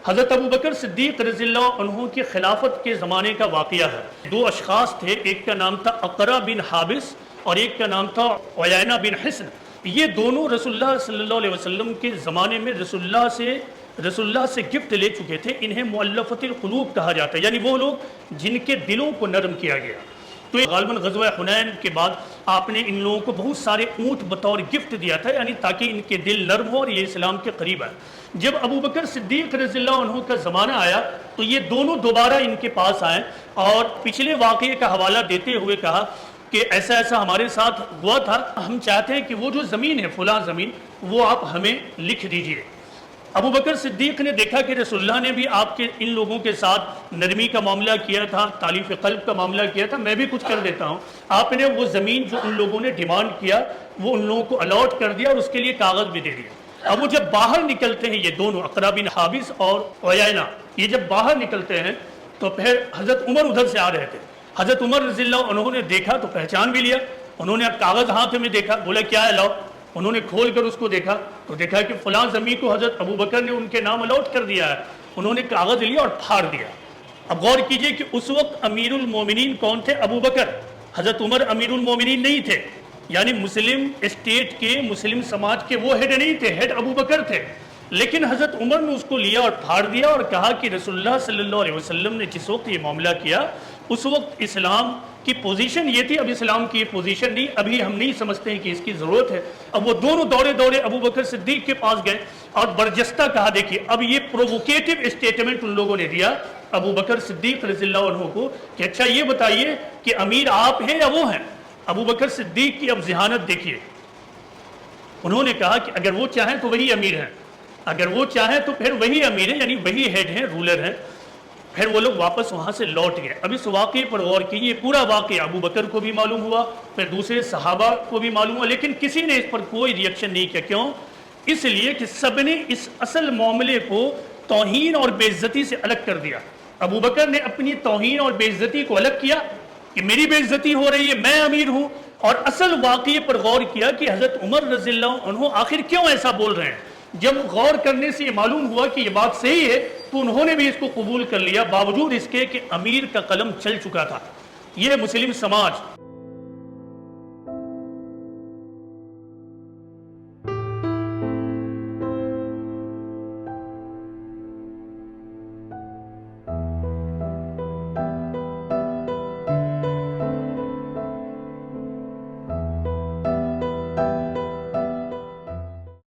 حضرت ابوبکر صدیق رضی اللہ عنہ کی خلافت کے زمانے کا واقعہ ہے۔ دو اشخاص تھے، ایک کا نام تھا اقرا بن حابس اور ایک کا نام تھا عیینہ بن حصن۔ یہ دونوں رسول اللہ صلی اللہ علیہ وسلم کے زمانے میں رسول اللہ سے گفٹ لے چکے تھے۔ انہیں مؤلفۃ القلوب کہا جاتا ہے، یعنی وہ لوگ جن کے دلوں کو نرم کیا گیا۔ تو غالباً غزوہ حنین کے بعد آپ نے ان لوگوں کو بہت سارے اونٹ بطور گفٹ دیا تھا، یعنی تاکہ ان کے دل نرم ہو اور یہ اسلام کے قریب آئے۔ جب ابوبکر صدیق رضی اللہ عنہ کا زمانہ آیا تو یہ دونوں دوبارہ ان کے پاس آئے اور پچھلے واقعے کا حوالہ دیتے ہوئے کہا کہ ایسا ایسا ہمارے ساتھ ہوا تھا، ہم چاہتے ہیں کہ وہ جو زمین ہے فلاں زمین وہ آپ ہمیں لکھ دیجئے۔ ابوبکر صدیق نے دیکھا کہ رسول اللہ نے بھی آپ کے ان لوگوں کے ساتھ نرمی کا معاملہ کیا تھا، تالیف قلب کا معاملہ کیا تھا، میں بھی کچھ کر دیتا ہوں۔ آپ نے وہ زمین جو ان لوگوں نے ڈیمانڈ کیا وہ ان لوگوں کو الاٹ کر دیا اور اس کے لیے کاغذ بھی دے دیا۔ اب وہ جب باہر نکلتے ہیں، یہ دونوں اقرا بن حابس اور عیینہ، یہ جب باہر نکلتے ہیں تو پھر حضرت عمر ادھر سے آ رہے تھے۔ حضرت عمر رضی اللہ عنہ نے دیکھا تو پہچان بھی لیا، انہوں نے کاغذ ہاتھ میں دیکھا، بولا کیا ہے لاؤ۔ انہوں نے کھول کر اس کو دیکھا تو دیکھا کہ فلاں زمین کو حضرت ابوبکر نے ان کے نام الاٹ کر دیا ہے۔ انہوں نے کاغذ لیا اور پھاڑ دیا۔ اب غور کیجئے کہ اس وقت امیر المومنین کون تھے؟ ابوبکر۔ حضرت عمر امیر المومنین نہیں تھے، یعنی مسلم اسٹیٹ کے، مسلم سماج کے وہ ہیڈ نہیں تھے، ہیڈ ابوبکر تھے۔ لیکن حضرت عمر نے اس کو لیا اور پھاڑ دیا اور کہا کہ رسول اللہ صلی اللہ علیہ وسلم نے جس وقت یہ معاملہ کیا اس وقت اسلام کی پوزیشن یہ تھی، اب اسلام کی یہ پوزیشن نہیں، ابھی ہم نہیں سمجھتے ہیں کہ اس کی ضرورت ہے۔ اب وہ دونوں دورے ابوبکر صدیق کے پاس گئے اور برجستہ کہا، دیکھیے اب یہ پرووکیٹو اسٹیٹمنٹ ان لوگوں نے دیا ابوبکر صدیق رضی اللہ عنہ کو کہ اچھا یہ بتائیے کہ امیر آپ ہیں یا وہ ہیں؟ ابوبکر صدیق کی اب ذہانت دیکھیے، انہوں نے کہا کہ اگر وہ چاہیں تو وہی امیر ہیں، اگر وہ چاہیں تو پھر وہی امیر ہیں، یعنی وہی ہیڈ ہیں، رولر ہیں۔ پھر وہ لوگ واپس وہاں سے لوٹ گئے۔ اب اس واقعے پر غور کیجیے، پورا واقعہ ابوبکر کو بھی معلوم ہوا، پھر دوسرے صحابہ کو بھی معلوم ہوا، لیکن کسی نے اس پر کوئی ریئیکشن نہیں کیا۔ کیوں؟ اس لیے کہ سب نے اس اصل معاملے کو توہین اور بے عزتی سے الگ کر دیا۔ ابوبکر نے اپنی توہین اور بے عزتی کو الگ کیا کہ میری بے عزتی ہو رہی ہے، میں امیر ہوں، اور اصل واقعے پر غور کیا کہ حضرت عمر رضی اللہ عنہ آخر کیوں ایسا بول رہے ہیں۔ جب غور کرنے سے یہ معلوم ہوا کہ یہ بات صحیح ہے تو انہوں نے بھی اس کو قبول کر لیا، باوجود اس کے کہ امیر کا قلم چل چکا تھا۔ یہ مسلم سماج